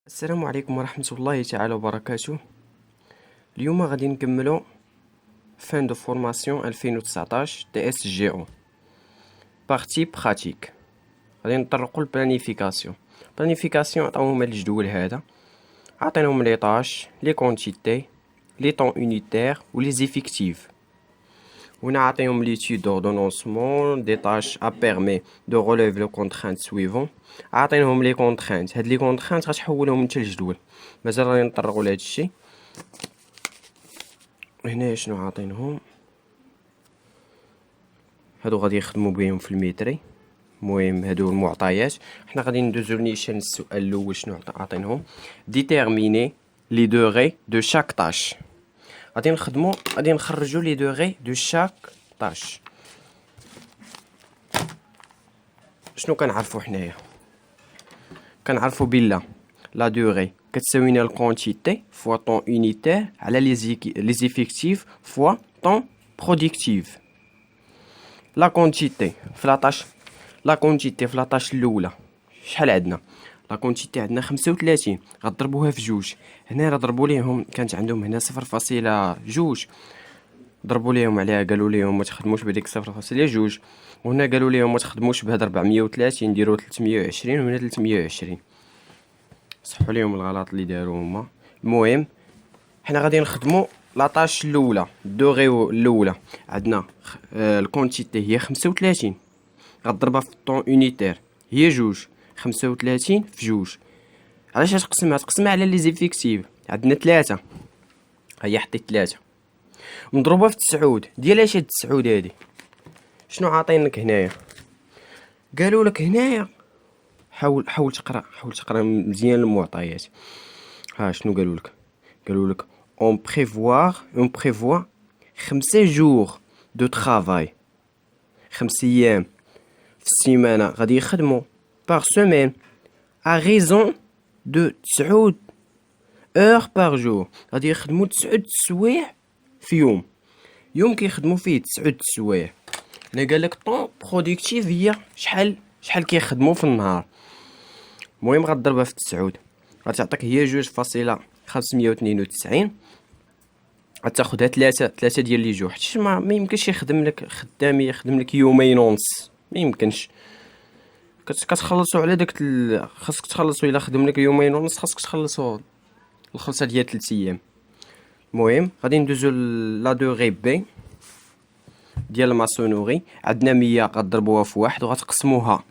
السلام عليكم ورحمة الله تعالى وبركاته. اليوم غادي نكملو فان دو فورماسيون 2019 تي اس جي او بارتي براتيك. غادي نطرقو للبلانيفيكاسيون. بلانيفيكاسيون عطاوهم هاد الجدول هذا، عطيناهم لي طاش، لي كونتيتي، لي طون يونيتير و لي زيفيكتيف. هنا عطيهم ليتود دوردونونسمون دي طاش ا بيرمي دو ريليف لو كونترانت سويفون. عطيناهم لي كونترانت، هاد لي كونترانت غتحولهم نتا الجدول. مازال غادي نطرقوا لهاد الشيء. هنا شنو عاطينهم؟ هادو غادي يخدموا بهم في الميتري. المهم هادو المعطيات. حنا غادي ندوزو نيشان السؤال الاول. شنو عاطينهم؟ ديتيرميني لي دوغي دو شاك طاش. غادي نخرجوا لي دوغي دو شاك طاش. شنو كنعرفوا حنايا؟ كنعرفوا بلا لا دوغي كتساوي لنا الكونتيتي فوا طون يونيتير على لي زيفيكتيف فوا طون برودكتيف. لا كونتيتي في لاطاش الاولى شحال عندنا؟ لا كونتيتي عندنا 35، غضربوها في جوج. هنا راه ضربوا ليهم، كانت عندهم هنا 0.2، ضربوا ليهم عليها، قالوا ليهم ما تخدموش بهذيك 0.2، وهنا قالوا ليهم ما تخدموش بهاد 430، ديروا 320 وهنا 320. صحوا ليهم الغلط اللي داروا هما. المهم حنا غادي نخدموا لاطاش الاولى، الدوغي الاولى. عندنا الكونتيتي هي 35، غضربها في الطون يونيتير هي جوج، 35 في جوج. علاش تقسمها على لي زيفيكتيف؟ عندنا 3، هيا حطيت 3 مضروبه في 9. ديال اش هاد 9 هادي؟ شنو عاطينك هنايا؟ قالوا لك هنايا حاول تقرا مزيان المعطيات. ها شنو قالوا لك؟ قالوا لك اون بريفوا 5 جور دو طرافاي، 5 ايام في السيمانه غادي يخدموا باغ سومين ا ريزون دو 9 اور باغ جور. غادي يخدموا 9 سوايع في يوم كيخدموا فيه 9 سوايع. هنا قال لك طون برودكتيف هي شحال كيخدموا في النهار. المهم غضربها في 9، غتعطيك هي 2.592. غتاخدها 3 ديال لي جوج، حيت ما يمكنش يخدم لك خدام يخدم لك يومين ونص، ما يمكنش. كتخلصوا على داك خاصك تخلصوا. الا خدم لك يومين ونص خاصك تخلصوا الخلصه ديال 3 ايام. المهم غادي ندوزو لا دوغي بي ديال الماسونوري. عندنا 100 غضربوها في 1 وغتقسموها.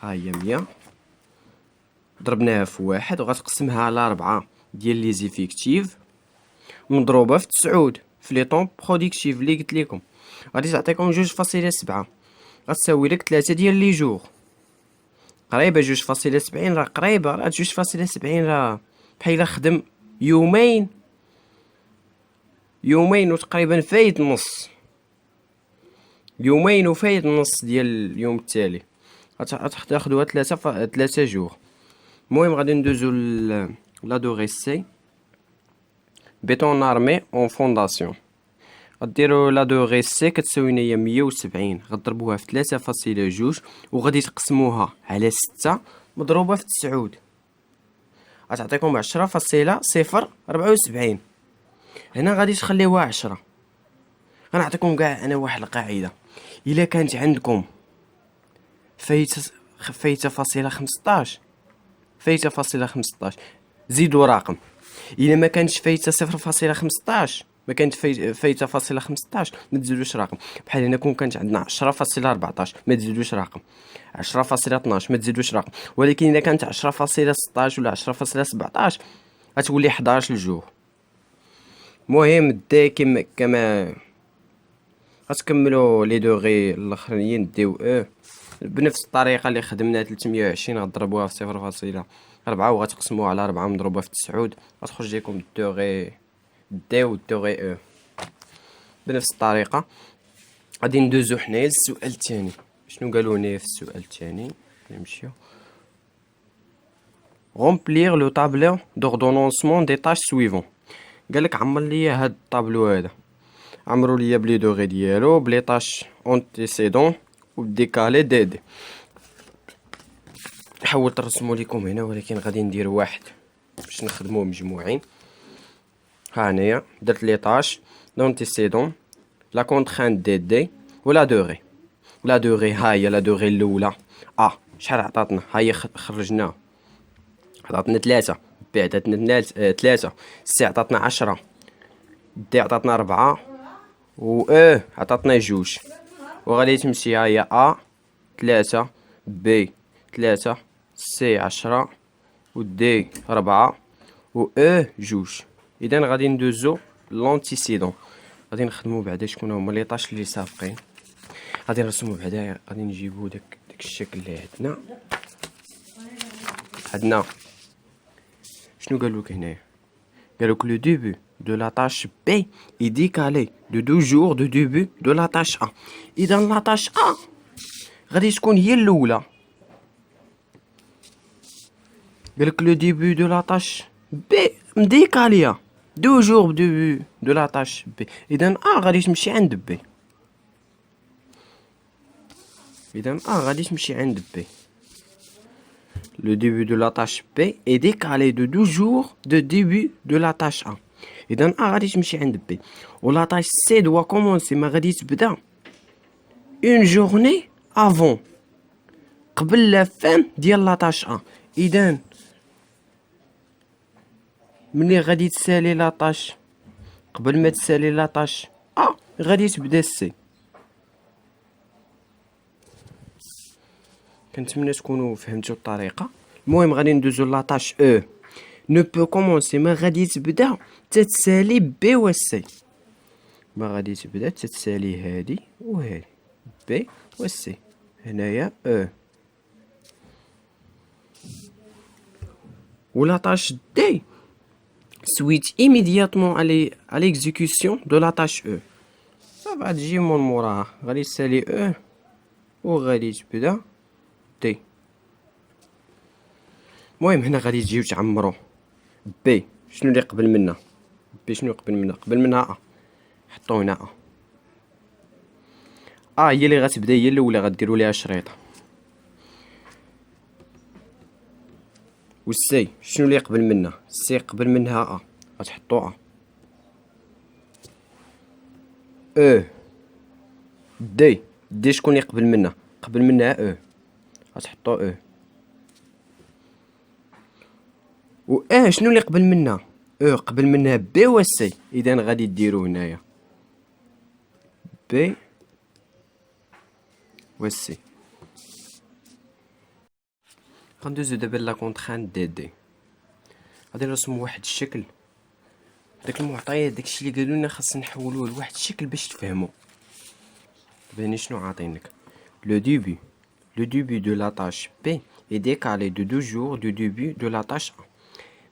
ها هي 100 ضربناها في 1 وغتقسمها على 4 ديال لي زيفيكتيف مضروبه في 9 في لي طون برودكتيف اللي قلت لكم. غادي تعطيكم 2.7، غتساوي لك 3 ديال لي جور. قريبه 2.70، راه قريبه. راه 2.70 راه بحال خدم يومين وتقريبا فايت نص. يومين وفايت نص ديال اليوم التالي. غتاخدوها 3 جور. المهم غادي ندوزو لا دوغي سي بيتون ارمي اون فونداسيون. غديروا لا دوغي سي كتساوي لنا 170، غضربوها في 3.2 وغادي تقسموها على 6 مضروبه في 9، غتعطيكم 10.074. هنا غادي تخليوها 10. غنعطيكم كاع انا واحد القاعده. الا كانت عندكم فايته فاصله 15 زيدوا رقم. الا ما كانش فايته 0.15، ما كانت فايته فاصله 15، ما تزيدوش رقم. بحال هنا كون كانت عندنا 10.14 ما تزيدوش رقم، 10.12 ما تزيدوش رقم. ولكن الا كانت 10.16 ولا 10.17 غتولي 11 الجوج. المهم دي كما غتكملوا لي دوغي الاخرين ديو بنفس الطريقه اللي خدمنا. 320 غضربوها في 0.4 وغتقسموها على 4 مضروبه في 9، غتخرج لكم الدوغي دي والدوغي بنفس الطريقه. غادي ندوزو حنايا للسؤال الثاني. شنو قالوا هنا في السؤال الثاني؟ نمشيو رومبلير لو طابلو دوردونونسمون دي طاش سويفون. قالك عمر ليا هاد الطابلو هذا، عمرو ليا بلي دوغي ديالو بلي طاش اونتيسيدون وبديكالي دي. حاولت نرسمو لكم هنا ولكن غادي ندير واحد باش نخدموه مجموعين. ها هنايا درت لي طاش لونتيسيدون لا كونترانت دي دي ولا دوغي. لا دوغي ها هي لا دوغي الاولى شحال عطاتنا؟ ها هي خرجناها، عطاتنا 3 بي عطاتنا 3 سي عطاتنا 10 دي عطاتنا 4 و عطاتنا 2 وغادي تمشي ها هي 3 بي 3 سي 10 و دي 4 و 2. اذا غادي ندوزو لونتيسيدون. غادي نخدمو بعدا شكون هما لي طاش اللي سابقين. غادي نرسمو بعدا، غادي نجيبو داك الشكل اللي عندنا شنو قالوك هنايا؟ قالوك لو ديبي دو لا طاش بي اي ديكالي دو 2 جور دو ديبي دو لا طاش اذا لا طاش غادي تكون هي الاولى. قالك لو ديبي دو لا طاش بي مديكاليا 2 جور دو ديبي دو لا طاش بي، اذا غادي تمشي عند بي. اذا غادي تمشي عند بي. Le début de la tâche B est décalé de 2 jours de début de la tâche A. إذا غادي تمشي عند B. و la tâche C doit commencer ما غادي تبدا une journée avant قبل لا fin ديال لا tâche A. إذا ملي غادي تسالي لا طاش قبل ما تسالي لا طاش غادي تبدا C. كنتمنى تكونوا فهمتوا الطريقه. المهم غادي ندوزو لا طاش نو بو كومونسي ما غادي تبدا تتسالي بي و سي. ما غادي تبدا تتسالي هادي وهادي بي و سي. هنايا و لا طاش دي suite immédiatement à l'exécution de la tâche E. صافا تجي من موراها غادي تسالي و غادي تبدا دي. المهم هنا غادي تجيو تعمرو بي. شنو اللي قبل منها؟ بي شنو قبل منها؟ قبل منها حطو هنا هي اللي غتبدا، هي الاولى غديروا ليها شريطه. والسي شنو اللي قبل منها؟ السي قبل منها غتحطو دي شكون اللي قبل منها؟ قبل منها غتحطو و شنو اللي قبل منها؟ قبل منها بي و سي. اذا غادي ديرو هنايا بي و سي. غندوزو دابا لا كونترانت دي. غادي نرسمو واحد الشكل. داك المعطيات داكشي اللي قالوا لنا خاصنا نحولوه لواحد الشكل باش تفهموا. باني شنو عاطينك؟ لو début de la tâche P est décalé de 2 jours du début de la tâche A.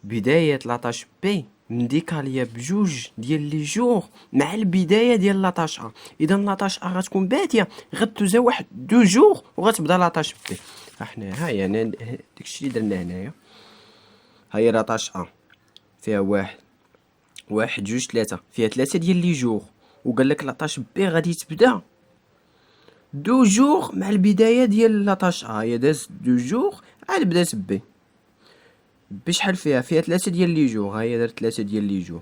بداية لا طاش بي مديكالية بجوج ديال لي جور مع البداية ديال لا طاش A. إذا لا طاش A غتكون بادية غتوزا واحد 2 جور وغتبدا لا طاش بي. حنا هاهي انا داكشي اللي درنا هنايا. هاهي لا طاش A فيها واحد جوج 3 فيها 3 ديال لي جور، وقالك لا طاش بي غادي تبدا 2 جور مع البداية ديال لا طاش A. هي دازت 2 جور عاد بدات بي. بشحال فيها 3 ديال لي جور. ها هي درت 3 ديال لي جور.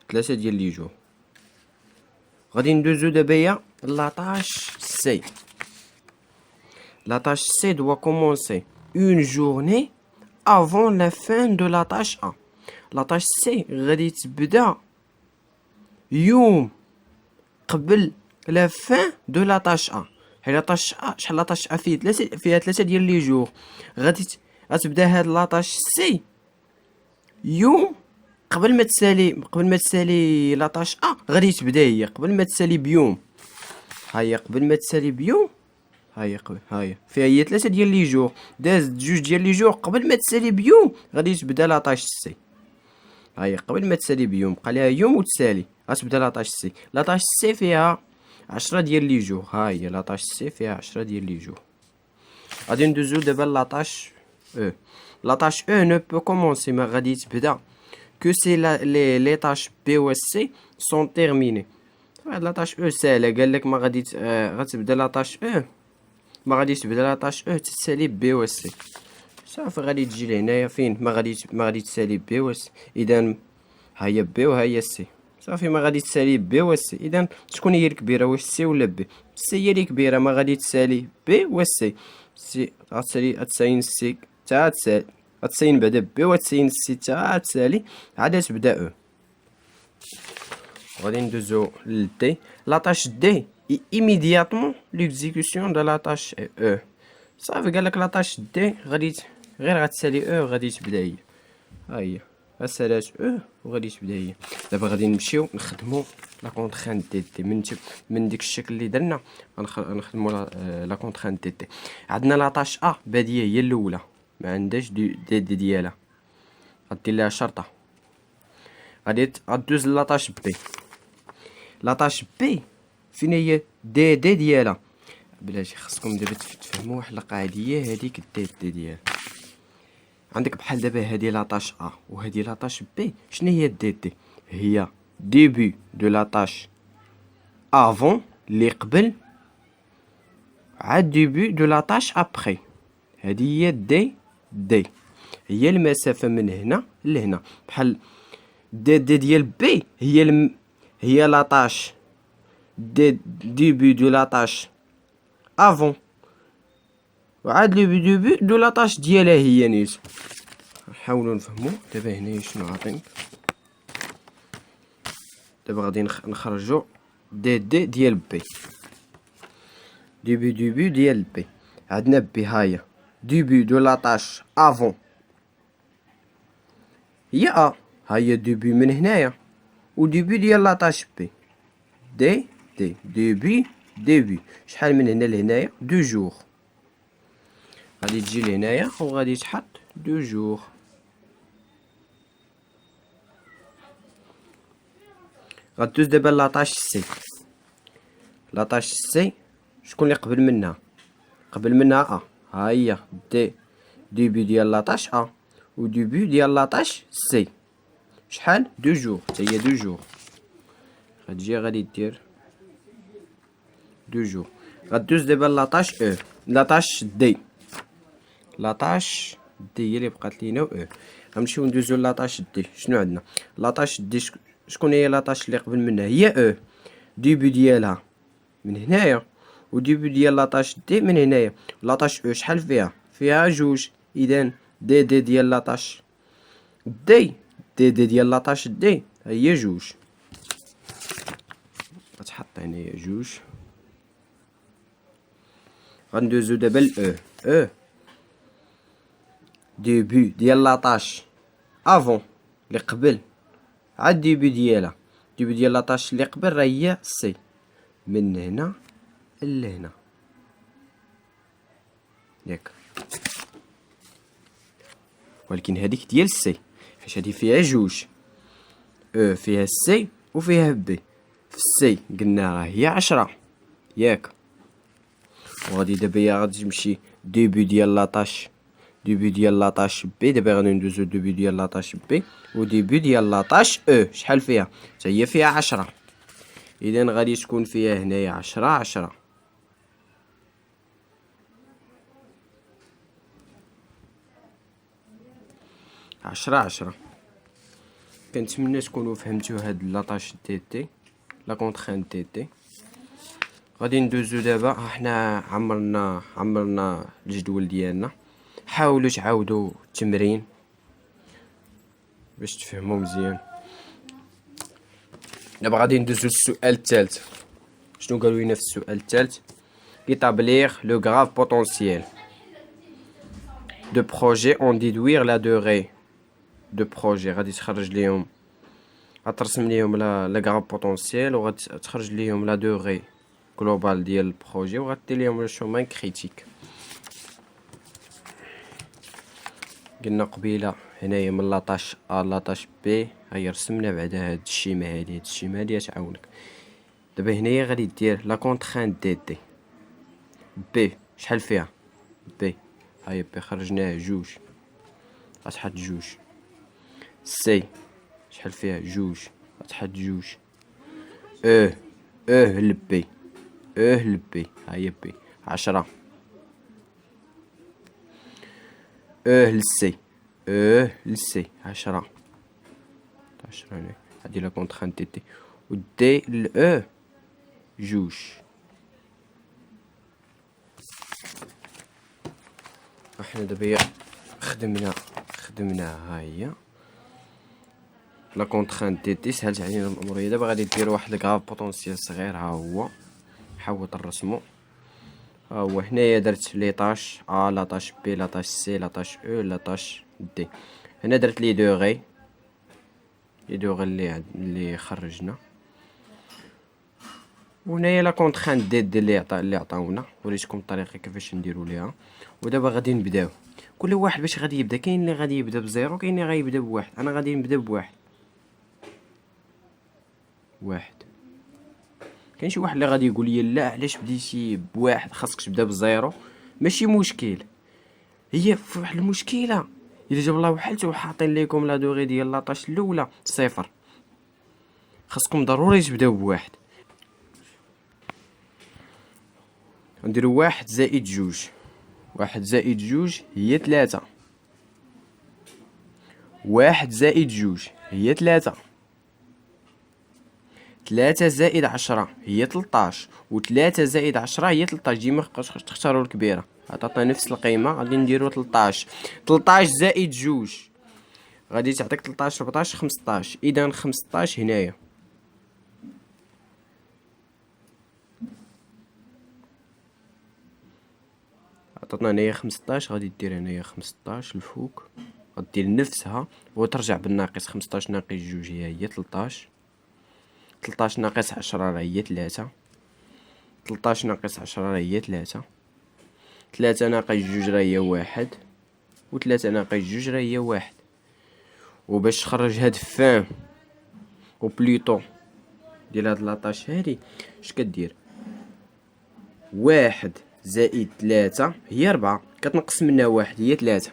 3 ديال لي جور. غادي ندوزو دابا لا طاش سي. لا طاش سي doit commencer une journée avant la fin de la tâche A. لا طاش سي غادي تبدا يوم قبل لا fin de la tâche A. حيت لاطاش شحال لاطاش فيها 3 ديال لي جور. غتبدا هاد لاطاش سي يوم قبل ما تسالي لاطاش غادي تبدا هي قبل ما تسالي بيوم. هي قبل ما تسالي بيوم. هي فيها هي 3 ديال لي جور. دازت 2 ديال لي جور قبل ما تسالي بيوم غادي تبدا لاطاش سي. هي قبل ما تسالي بيوم بقى ليها يوم وتسالي غتبدا لاطاش سي. لاطاش سي فيها 10 ديال لي جور. ها هي لاطاش سي فيها 10 ديال لي جور. غادي ندوزو دابا لاطاش لاطاش نو بو كومونسي ما غادي تبدا كو سي لي طاش بي و سي سون تيرميني. هاد لاطاش ساهله. قالك ما غادي غتبدا لاطاش ما غادي تبدا لاطاش او تتسالي بي و سي. صافي غادي تجي لهنايا فين ما غادي تسالي بي و سي. اذا ها هي بي وها هي سي. صافي ما غادي تسالي بي و سي. اذا شكون هي الكبيره، واش سي ولا بي؟ سي هي اللي كبيره، ما غادي تسالي بي و سي. سي غتسالي سي تا تسالي، غتساين بعدا بي وتساين سي تا تسالي عاد تبدا او. غادي ندوزو للدي. لاطاش دي ايميدياتمون ليكزيكسيون دو لاطاش او. صافي قالك لاطاش دي غير غتسالي او غادي تبدا هي. ها هي غسالات او وغادي تبدا هي. دابا غادي نمشيو نخدمو لا كونطرين دي تي من ديك الشكل اللي درنا. غنخدمو لا كونطرين دي تي. عندنا لاطاش ا باديه هي الاولى، ما عندهاش دي ديالها، غدير ليها شرطه. غادي غدوز لاطاش بي. لاطاش بي فين هي دي ديالها؟ بلاتي خصكم دابا تفهموا واحد القاعديه. هذيك دي ديالها عندك بحال دابا هادي لاطاش ا وهادي لاطاش بي. شنو هي دي؟ هي ديبي دو لاطاش افون اللي قبل عاد ديبي دو لاطاش ابخي. هادي هي دي هي المسافه من هنا لهنا. بحال دي ديال بي هي لاطاش ديبي دو لاطاش افون وعاد لو ديبي دو لاطاش ديالها هي نيت. نحاولوا نفهموا دابا هنايا شنو عاطينك. دابا غادي نخرجوا دي ديال بي. ديبي ديال بي. عندنا بي هاهي ديبي دو لاطاش افون هي ا. هاهي ديبي من هنايا وديبي ديال لاطاش بي. ديبي شحال من هنا لهنايا 2 جور. غادي تجي لهنايا وغادي تحط 2 جور. غدوز دابا لاطاش سي. لاطاش سي شكون اللي قبل منها؟ قبل منها ا. ها هي ديبي ديال لاطاش ا وديبي ديال لاطاش سي. شحال 2 جور، حتى هي 2 جور. غتجي غادي دير 2 جور. غدوز دابا لاطاش او. لاطاش دي. لاطاش دي هي اللي بقات لينا او. غنمشيو ندوزو لاطاش دي. شنو عندنا؟ لاطاش دي شكون هي لاطاش اللي قبل منها؟ هي او. ديبي ديالها من هنايا وديبي ديال لاطاش دي من هنايا. لاطاش او شحال فيها 2. اذا دي ديال لاطاش دي ديال لاطاش دي هي 2. غتحط هنايا 2. غندوزو دابا ل او. ديبي ديال لاطاش افون اللي قبل عاد ديبي ديالها. ديبي ديال لاطاش اللي قبل راه هي سي من هنا لهنا ياك. ولكن هذيك ديال سي حيت هذه فيها 2 او فيها سي وفيها بي. في السي قلنا راه هي 10 ياك. وغادي دابا هي غادي تمشي ديبي ديال لاطاش بي. دابا غادي ندوزو ديبي ديال لاطاش بي وديبي ديال لاطاش او. شحال فيها؟ حتى هي فيها 10. اذا غادي تكون فيها هنايا 10 10. عشرة عشرة. كنتمنى تكونوا فهمتوا هاد لاطاش دي تي لا كونطرين دي تي. غادي ندوزو دابا. حنا عمرنا الجدول ديالنا. حاولوا تعاودوا التمرين باش تفهموا مزيان. دابا غادي ندوزو للسؤال الثالث. شنو قالوا لنا في السؤال الثالث؟ établir le graphe potentiel de projet en déduire la durée de projet. غادي تخرج ليهم، غترسم ليهم لا غراف بوتونسييل وغتخرج ليهم لا دوغي جلوبال ديال البروجي وغدير ليهم لو شومان كريتيك. قلنا قبيله هنايا من لاطاش ا لاطاش بي. هيا رسمنا بعدا هاد الشيما هادي تعاونك. دابا هنايا غادي دير لا كونطرين دي تي. بي شحال فيها؟ بي هاي بي خرجناها 2 غتحط 2. سي شحال فيها؟ 2 غتحط 2. لبي هاهي بي 10. للسي، للسي 10 هنا، هادي لا كونترانت دي تي، و دي ل جوج. احنا دابا خدمنا ها هي لا كونترانت دي تي، سهلت علينا الامور. دابا غادي دير واحد الكراف بوتونسيال صغير، ها هو حاولت نرسمو. ها هو هنايا درت لي طاش ا، لا طاش بي، لا طاش سي، لا طاش او، لا طاش دي. هنا درت لي دوغي اللي خرجنا. وهنايا لا كونترانت دي اللي عطاونا، وريتكم الطريقه كيفاش نديرو ليها. ودابا غادي نبداو. كل واحد باش غادي يبدا، كاين اللي غادي يبدا بزيرو، كاين اللي غيبدا بواحد. انا غادي نبدا بواحد. كاين شي واحد اللي غادي يقول لي لا علاش بديتي بواحد، خاصك تبدا بزيرو. ماشي مشكل، هي في واحد المشكله الا جاب الله وحلت وحاطين لكم لا دوغي ديال لاطاش الاولى صفر، خاصكم ضروري تبداو بواحد. نديرو واحد زائد جوج. واحد زائد جوج هي 3. واحد زائد جوج هي 3. 3 زائد 10 هي 13. و 3 زائد 10 هي 13. ديما تختاروا الكبيرة، عطاتنا نفس القيمة، غادي نديرو 13. 13 زائد جوج غادي تعطيك 13 14 15. إذا 15 هنايا. عطاتنا هنايا 15، غادي دير هنايا 15 الفوق، غدير نفسها وترجع بالناقص. 15 ناقص جوج هي 13. 13 ناقص 10 راه هي 3. 13 ناقص 10 راه هي 3. 3 ناقص جوج راه هي 1. و 3 ناقص جوج راه هي 1. وباش تخرج هاد فان او بليطو ديال هاد لاطاش هادي، اش كدير؟ 1 زائد 3 هي 4، كتنقص منها 1 هي 3.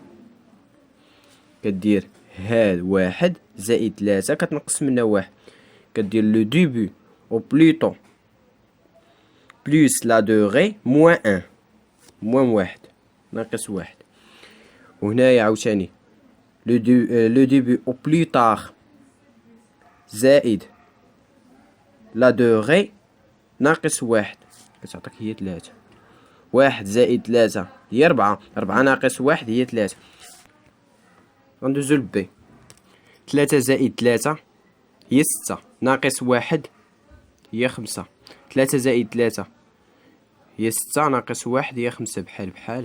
كدير هاد 1 زائد 3 كتنقص منها 1، كدير لو ديبي او بليطو بلوس لا دوغي موان 1، موان 1 ناقص 1. وهنايا عاوتاني لو ديبي او بلو طار زائد لا دوغي ناقص 1، كتعطيك هي 3. 1 زائد 3 هي 4. 4 ناقص 1 هي 3. غندوزو لبي. 3 زائد 3 هي 6 ناقص 1 هي 5. 3 زائد 3 هي 6 ناقص 1 هي 5.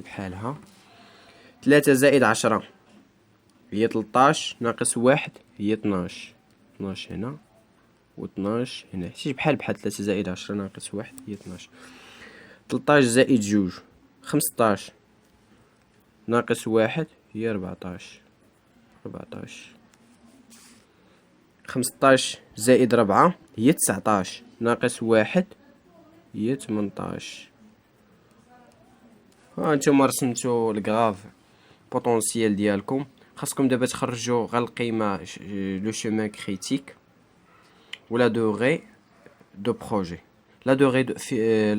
بحالها. 3 زائد 10 هي 13 ناقص 1 هي 12. 12 هنا و 12 هنا، حيت بحال 3 زائد 10 ناقص 1 هي 12. 13 زائد جوج 15 ناقص 1 هي 14. 15 زائد 4 هي 19 ناقص 1 هي 18. ها نتوما رسمتو الكراف بوتونسيال ديالكم. خاصكم دابا تخرجوا غير القيمه لو شومان كريتيك ولا دوغي دو بروجي. لا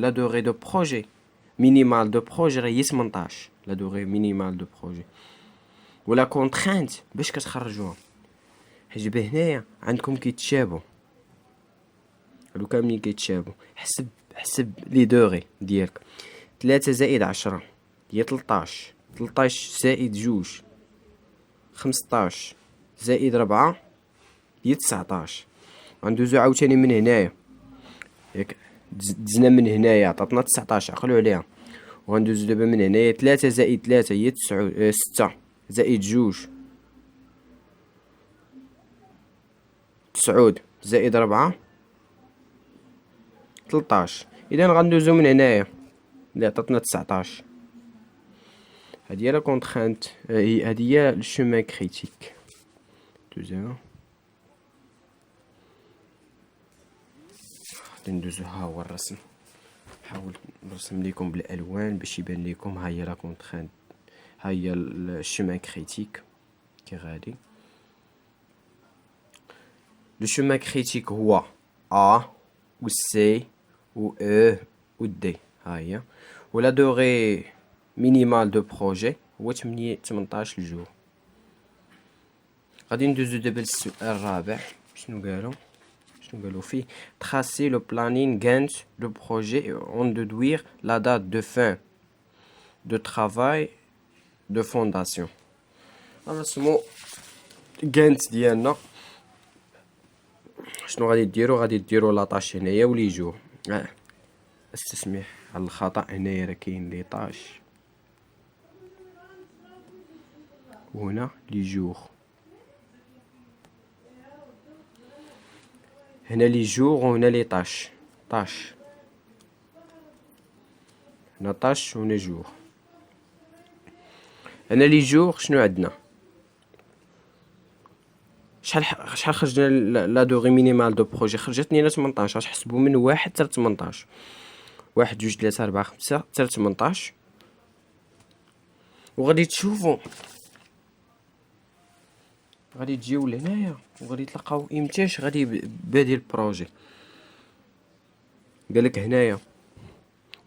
دوغي دو بروجي مينيمال دو بروجي راه هي 18. لا دوغي مينيمال دو بروجي ولا كونترانت باش كتخرجوها، حيت هنايا عندكم كيتشابهوا، هادو كاملين كيتشابهوا. حسب لي دوغي ديالك. 3 زائد 10 هي 13. 13 زائد جوج 15 زائد 4 هي 19. غندوزو عاوتاني من هنايا، ياك دزنا من هنايا عطاتنا 19، عقلوا عليها. وغندوزو دابا من هنايا 3 زائد 3 هي 6 زائد جوج 9 زائد 4 13. اذا غندوزو من هنايا اللي عطاتنا 19. هادي هي لا كونترانت، هادي هي الشومان كريتيك. غادي ندوزو. ها هو الرسم، نحاول نرسم لكم بالالوان باش يبان لكم. ها هي لا كونترانت، ها هي الشومان كريتيك كي غادي. لو شومان كريتيك هو ا و سي و او و دي. ها هي. ولا دوغي مينيمال دو بروجي هو 18 الجور. غادي ندوزو دابا للسؤال الرابع. شنو قالوا فيه؟ tracer le planning Gantt le projet et en déduire la date de fin de travail de fondation. نرسمو Gantt ديالنا. شنو غادي ديرو لاطاش هنايا ولي جور. استسمح على الخطأ، هنايا راه كاين لي طاش وهنا لي جور. هنا لي جور وهنا لي طاش. هنا طاش وهنا جور. هنا لي جور شنو عندنا؟ شحال خرجنا لا دوغي مينيمال دو بروجي؟ خرجتني لنا 18. غتحسبوا من 1 حتى 18. 1 2 3 4 5 حتى 18. وغادي تشوفوا غادي تجيو لهنايا وغادي تلقاو امتاش غادي بادي البروجي. قالك هنايا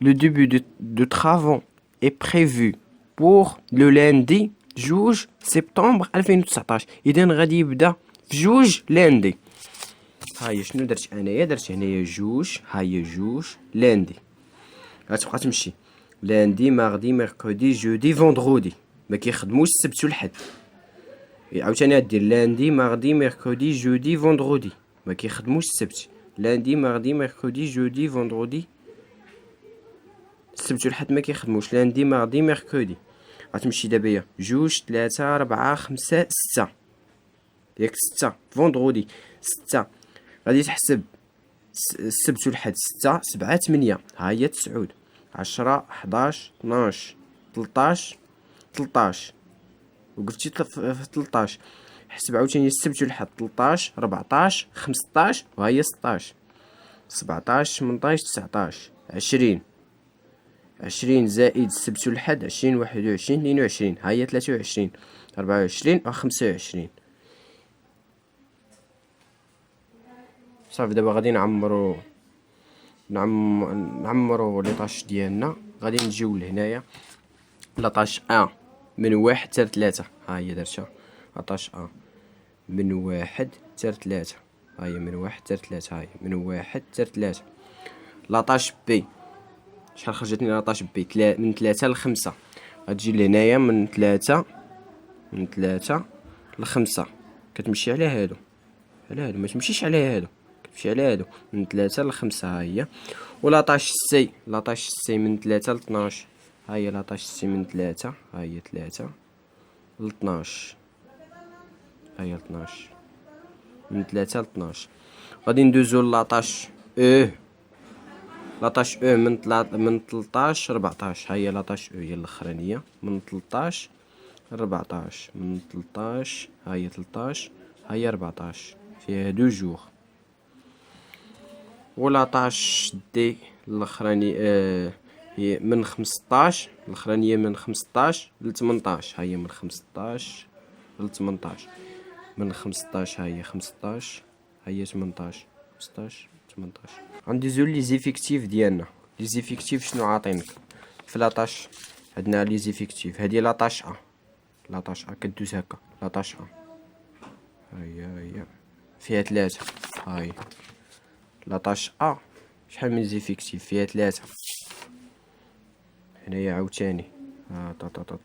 le début de travaux est prévu pour le lundi 2 سبتمبر 2019. اذا غادي يبدا في 2 لاندي. هاهي شنو درت انايا؟ درت هنايا 2 هاهي 2 لاندي. غتبقى تمشي لاندي ماردي ميركودي جودي فوندرودي. ما كيخدموش السبت والحد. عاوتاني غدير لاندي ماردي ميركودي جودي فوندرودي. ما كيخدموش السبت. لاندي ماردي ميركودي جودي فوندرودي. السبت والحد ما كيخدموش. لاندي ماردي ميركودي. غتمشي دابا هي 2 3 4 5 6 ياك 6 فوندرودي 6. غادي تحسب السبت والحد 6 7 8. ها هي 9 10 11 12 13 وقلتي في 13. حسب عاوتاني السبت والحد 13 14 15 وها هي 16 17 18 19 20 زائد السبت والحد 20 21 22 ها هي 23 24 و 25. صافي دابا غادي نعمرو لي طاش ديالنا. غادي نجيو لهنايا لاطاش ا من 1 حتى 3. ها هي درتها لاطاش ا من 1 حتى 3. ها هي من 1 حتى 3. ها هي من 1 حتى 3. لاطاش بي شحال خرجتني لاطاش بي؟ من 3 ل 5. غتجي لهنايا من 3 ل 5. كتمشي على هادو ما تمشيش على هادو، كتمشي على هادو من 3 ل 5. ها هي. ولاطاش سي من 3 ل 12. ها هي لاطاش سي من 3. ها هي 3 ل 12. ها هي 12 من 3 ل 12. غادي ندوزو لاطاش لاطاش من 13 14. ها هي لاطاش هي الاخرانيه من 13 14. من 13 ها هي 13 ها هي 14 فيها 2 جور. ولاطاش دي الاخراني هي من 15. الاخرانيه من 15 ل 18. ها هي من 15 ل 18. من 15 ها هي 15 ها هي 18 15 18. غندوزو لي زيفيكتيف ديالنا. لي زيفيكتيف شنو عاطينك في لاطاش؟ عندنا لي زيفيكتيف. هادي لاطاش ا كدوز هكا لاطاش ا. ها هي فيها 3. ها هي لاطاش ا شحال من زيفيكتيف؟ فيها 3. هنايا عاوتاني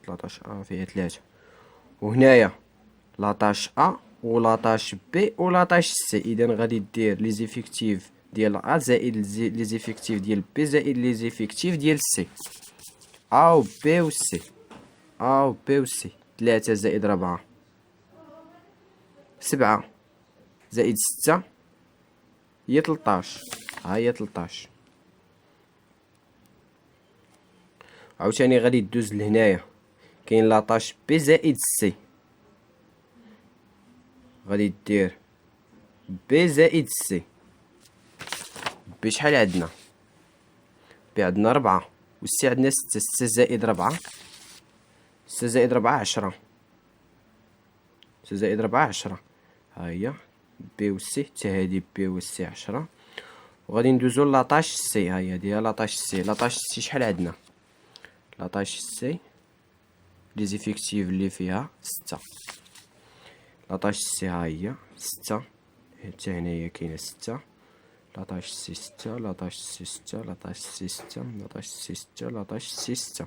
لاطاش ا فيها 3. وهنايا لاطاش ا ولاطاش بي ولاطاش سي. اذا غادي دير لي زيفيكتيف ديال ا زائد لي زيفيكتيف ديال بي زائد لي زيفيكتيف ديال سي. ا و بي و سي 3 زائد 4 7 زائد 6 هي 13. ها هي 13. عاوتاني غادي دوز لهنايا كاين لاطاش بي زائد سي. غادي دير بي زائد سي. بي شحال عندنا؟ بي عندنا 4 والسي عندنا 6. 6 زائد 4 6 زائد 4 10. 6 زائد 4 10. ها هي بي و سي حتى هادي بي و سي 10. وغادي ندوزو لاطاش سي. ها هي ديال لاطاش سي. لاطاش سي شحال عندنا؟ لاطاش سي لي زيفيكتيف اللي فيها 6. لاطاش سي ها هي 6، حتى هنايا كاينه 6. لاطاش سي 6، لاطاش سي 6، لاطاش سي 6، لاطاش سي 6، لاطاش سي 6.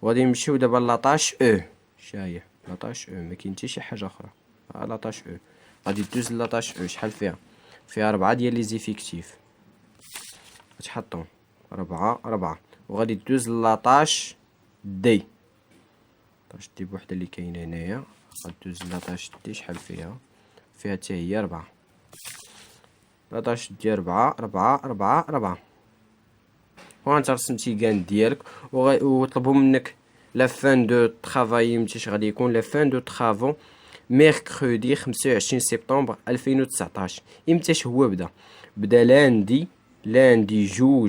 وغادي نمشيو دابا لاطاش او. شا هي لاطاش او؟ ما كاين حتى شي حاجه اخرى. ها لاطاش او. غادي دوز لاطاش او. شحال فيها 4 ديال لي زيفيكتيف. غتحطهم 4. وغادي دوز لاطاش دي. لاطاش دي بوحدها اللي كاينه هنايا. غدوز لاطاش دي. شحال فيها حتى هي 4. لاطاش دي 4. وانت رسمتي كان ديالك وطلبوا منك لا فان دو طرافاي. متاش غادي يكون لا فان دو طرافو ميركودي 25 سبتمبر 2019. امتاش هو بدا لاندي 2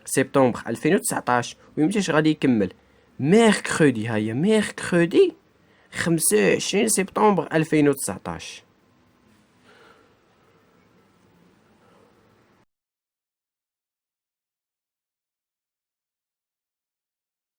سبتمبر 2019. وامتاش غادي يكمل ميركودي. ها هي ميركودي 25 سبتمبر 2019.